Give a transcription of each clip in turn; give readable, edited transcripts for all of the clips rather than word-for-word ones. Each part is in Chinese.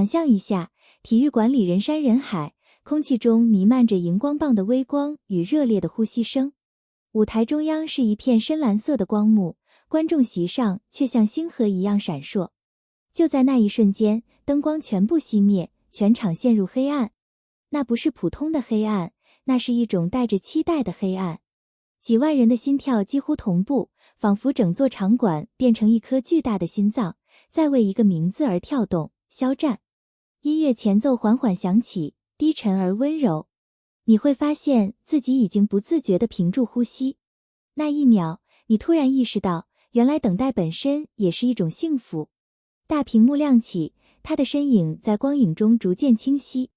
象一下，体育馆里人山人海，空气中弥漫着荧光棒的微光与热烈的呼吸声。舞台中央是一片深蓝色的光幕，观众席上却像星河一样闪烁。就在那一瞬间，灯光全部熄灭，全场陷入黑暗。那不是普通的黑暗，那是一种带着期待的黑暗。几万人的心跳几乎同步，仿佛整座场馆变成一颗巨大的心脏，在为一个名字而跳动，肖战。音乐前奏缓缓响起，低沉而温柔。你会发现自己已经不自觉地屏住呼吸。那一秒，你突然意识到，原来等待本身也是一种幸福。大屏幕亮起，他的身影在光影中逐渐清晰。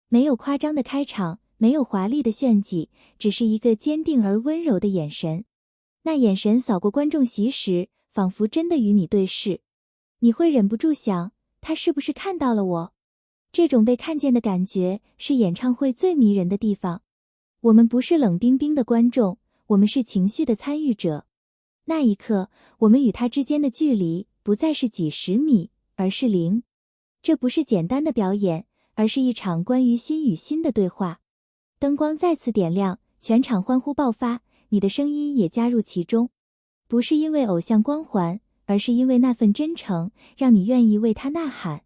没有夸张的开场，没有华丽的炫技，只是一个坚定而温柔的眼神。那眼神扫过观众席时，仿佛真的与你对视。你会忍不住想，他是不是看到了我？这种被看见的感觉是演唱会最迷人的地方。我们不是冷冰冰的观众，我们是情绪的参与者。那一刻，我们与他之间的距离不再是几十米，而是零。这不是简单的表演，而是一场关于心与心的对话。灯光再次点亮，全场欢呼爆发，你的声音也加入其中。不是因为偶像光环，而是因为那份真诚，让你愿意为他呐喊。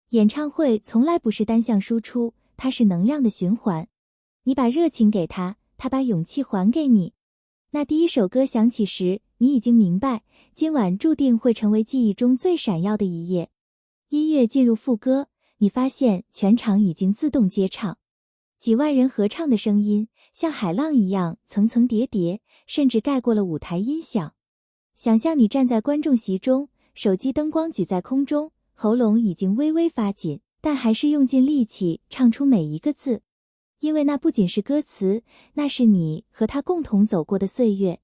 演唱会从来不是单向输出，它是能量的循环。你把热情给他，他把勇气还给你。那第一首歌响起时，你已经明白，今晚注定会成为记忆中最闪耀的一页。音乐进入副歌，你发现全场已经自动接唱。几万人合唱的声音，像海浪一样层层叠叠，甚至盖过了舞台音响。想象你站在观众席中，手机灯光举在空中，喉咙已经微微发紧，但还是用尽力气唱出每一个字。因为那不仅是歌词，那是你和他共同走过的岁月。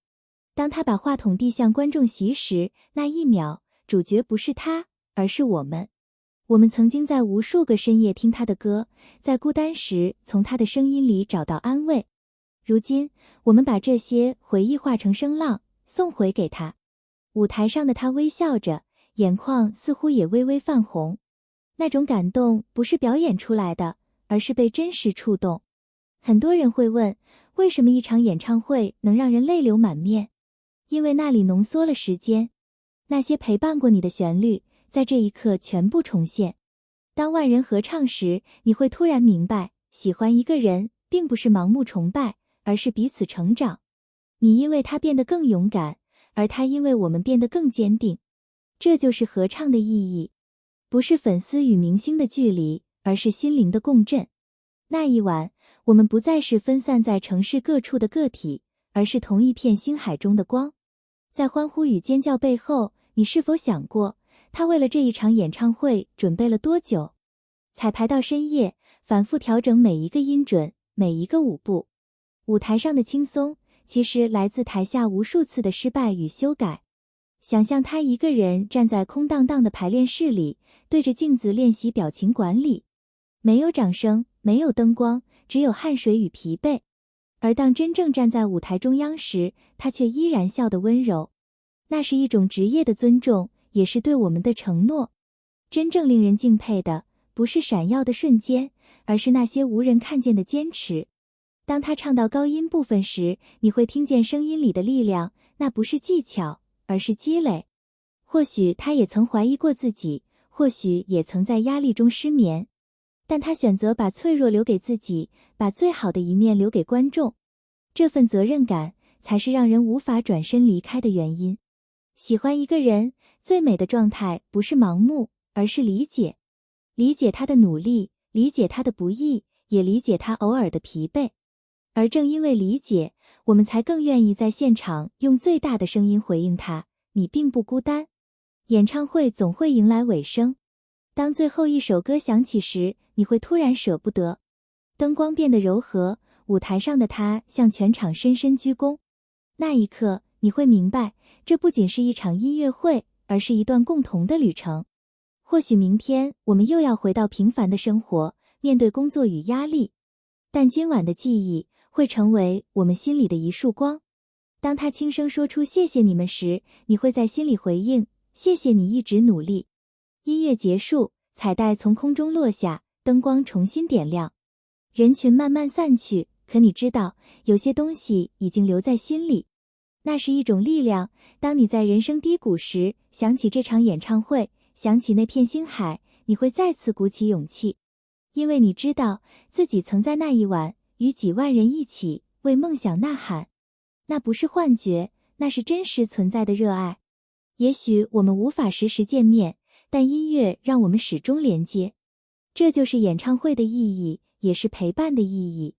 当他把话筒递向观众席时，那一秒，主角不是他，而是我们。我们曾经在无数个深夜听他的歌，在孤单时从他的声音里找到安慰。如今，我们把这些回忆化成声浪，送回给他。舞台上的他微笑着，眼眶似乎也微微泛红。那种感动不是表演出来的，而是被真实触动。很多人会问，为什么一场演唱会能让人泪流满面？因为那里浓缩了时间，那些陪伴过你的旋律，在这一刻全部重现。当万人合唱时，你会突然明白，喜欢一个人并不是盲目崇拜，而是彼此成长。你因为他变得更勇敢，而他因为我们变得更坚定。这就是合唱的意义，不是粉丝与明星的距离，而是心灵的共振。那一晚，我们不再是分散在城市各处的个体，而是同一片星海中的光。在欢呼与尖叫背后，你是否想过，他为了这一场演唱会准备了多久？彩排到深夜，反复调整每一个音准，每一个舞步。舞台上的轻松，其实来自台下无数次的失败与修改。想象他一个人站在空荡荡的排练室里，对着镜子练习表情管理。没有掌声，没有灯光，只有汗水与疲惫。而当真正站在舞台中央时，他却依然笑得温柔。那是一种职业的尊重，也是对我们的承诺。真正令人敬佩的，不是闪耀的瞬间，而是那些无人看见的坚持。当他唱到高音部分时，你会听见声音里的力量，那不是技巧，而是积累。或许他也曾怀疑过自己，或许也曾在压力中失眠，但他选择把脆弱留给自己，把最好的一面留给观众。这份责任感，才是让人无法转身离开的原因。喜欢一个人，最美的状态不是盲目，而是理解。理解他的努力，理解他的不易，也理解他偶尔的疲惫。而正因为理解，我们才更愿意在现场用最大的声音回应他，你并不孤单。演唱会总会迎来尾声。当最后一首歌响起时，你会突然舍不得。灯光变得柔和，舞台上的他向全场深深鞠躬。那一刻，你会明白，这不仅是一场音乐会，而是一段共同的旅程。或许明天我们又要回到平凡的生活，面对工作与压力，但今晚的记忆会成为我们心里的一束光。当他轻声说出谢谢你们时，你会在心里回应，谢谢你一直努力。音乐结束，彩带从空中落下，灯光重新点亮，人群慢慢散去。可你知道，有些东西已经留在心里，那是一种力量。当你在人生低谷时，想起这场演唱会，想起那片星海，你会再次鼓起勇气，因为你知道自己曾在那一晚与几万人一起为梦想呐喊。那不是幻觉，那是真实存在的热爱。也许我们无法时时见面，但音乐让我们始终连接。这就是演唱会的意义，也是陪伴的意义。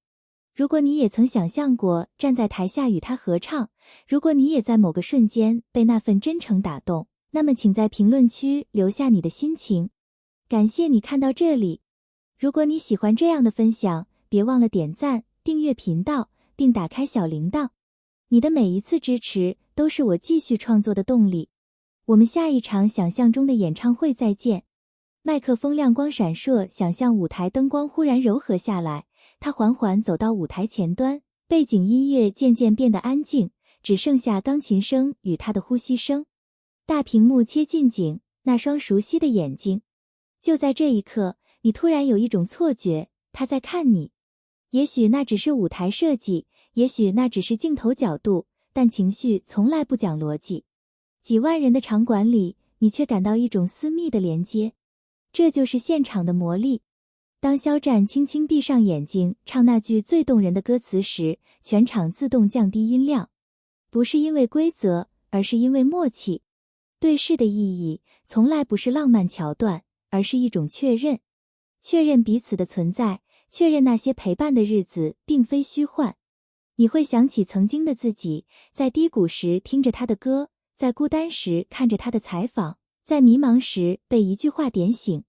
如果你也曾想象过站在台下与他合唱，如果你也在某个瞬间被那份真诚打动，那么请在评论区留下你的心情。感谢你看到这里。如果你喜欢这样的分享，别忘了点赞、订阅频道，并打开小铃铛。你的每一次支持都是我继续创作的动力。我们下一场想象中的演唱会再见。麦克风亮光闪烁，想象舞台灯光忽然柔和下来，他缓缓走到舞台前端，背景音乐渐渐变得安静，只剩下钢琴声与他的呼吸声。大屏幕切近景，那双熟悉的眼睛。就在这一刻，你突然有一种错觉，他在看你。也许那只是舞台设计，也许那只是镜头角度，但情绪从来不讲逻辑。几万人的场馆里，你却感到一种私密的连接。这就是现场的魔力。当肖战轻轻闭上眼睛唱那句最动人的歌词时，全场自动降低音量。不是因为规则，而是因为默契。对视的意义从来不是浪漫桥段，而是一种确认。确认彼此的存在，确认那些陪伴的日子并非虚幻。你会想起曾经的自己，在低谷时听着他的歌，在孤单时看着他的采访，在迷茫时被一句话点醒。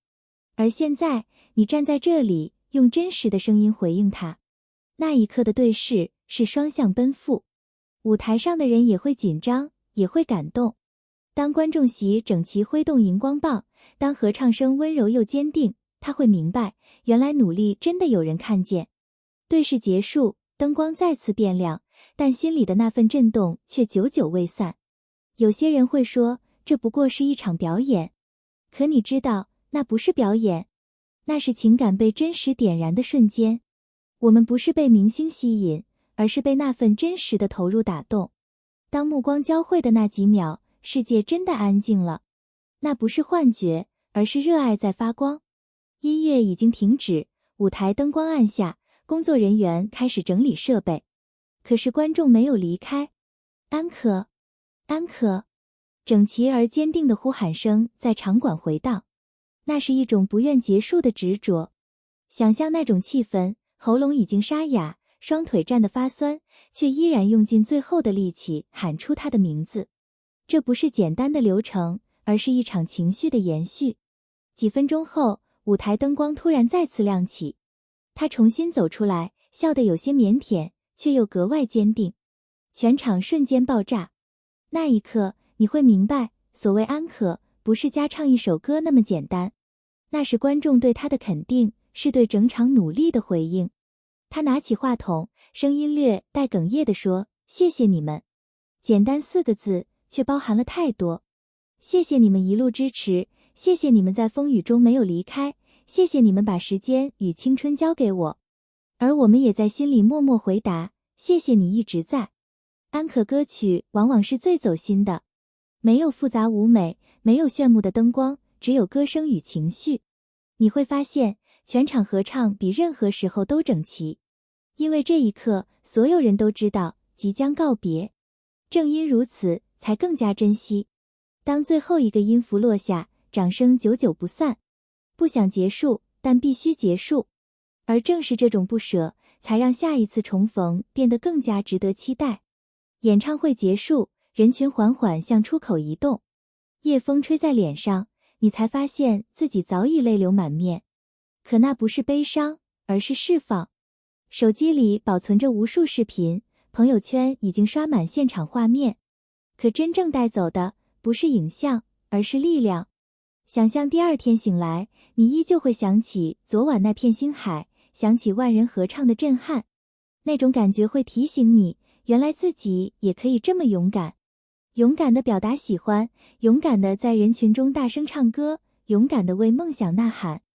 而现在，你站在这里，用真实的声音回应他。那一刻的对视是双向奔赴。舞台上的人也会紧张，也会感动。当观众席整齐挥动荧光棒，当合唱声温柔又坚定，他会明白，原来努力真的有人看见。对视结束，灯光再次变亮，但心里的那份震动却久久未散。有些人会说，这不过是一场表演。可你知道，那不是表演，那是情感被真实点燃的瞬间。我们不是被明星吸引，而是被那份真实的投入打动。当目光交汇的那几秒，世界真的安静了。那不是幻觉，而是热爱在发光。音乐已经停止，舞台灯光暗下，工作人员开始整理设备。可是观众没有离开。安可，安可，整齐而坚定的呼喊声在场馆回荡。那是一种不愿结束的执着。想象那种气氛，喉咙已经沙哑，双腿站得发酸，却依然用尽最后的力气喊出他的名字。这不是简单的流程，而是一场情绪的延续。几分钟后，舞台灯光突然再次亮起，他重新走出来，笑得有些腼腆，却又格外坚定。全场瞬间爆炸。那一刻，你会明白，所谓安可，不是加唱一首歌那么简单。那是观众对他的肯定，是对整场努力的回应。他拿起话筒，声音略带哽咽地说：“谢谢你们。”简单4个字，却包含了太多。谢谢你们一路支持，谢谢你们在风雨中没有离开，谢谢你们把时间与青春交给我。而我们也在心里默默回答：谢谢你一直在。安可歌曲往往是最走心的，没有复杂舞美，没有炫目的灯光，只有歌声与情绪。你会发现，全场合唱比任何时候都整齐，因为这一刻，所有人都知道即将告别。正因如此，才更加珍惜。当最后一个音符落下，掌声久久不散。不想结束，但必须结束。而正是这种不舍，才让下一次重逢变得更加值得期待。演唱会结束，人群缓缓向出口移动。夜风吹在脸上，你才发现自己早已泪流满面。可那不是悲伤，而是释放。手机里保存着无数视频，朋友圈已经刷满现场画面。可真正带走的，不是影像，而是力量。想象第二天醒来，你依旧会想起昨晚那片星海，想起万人合唱的震撼。那种感觉会提醒你，原来自己也可以这么勇敢。勇敢地表达喜欢，勇敢地在人群中大声唱歌，勇敢地为梦想呐喊。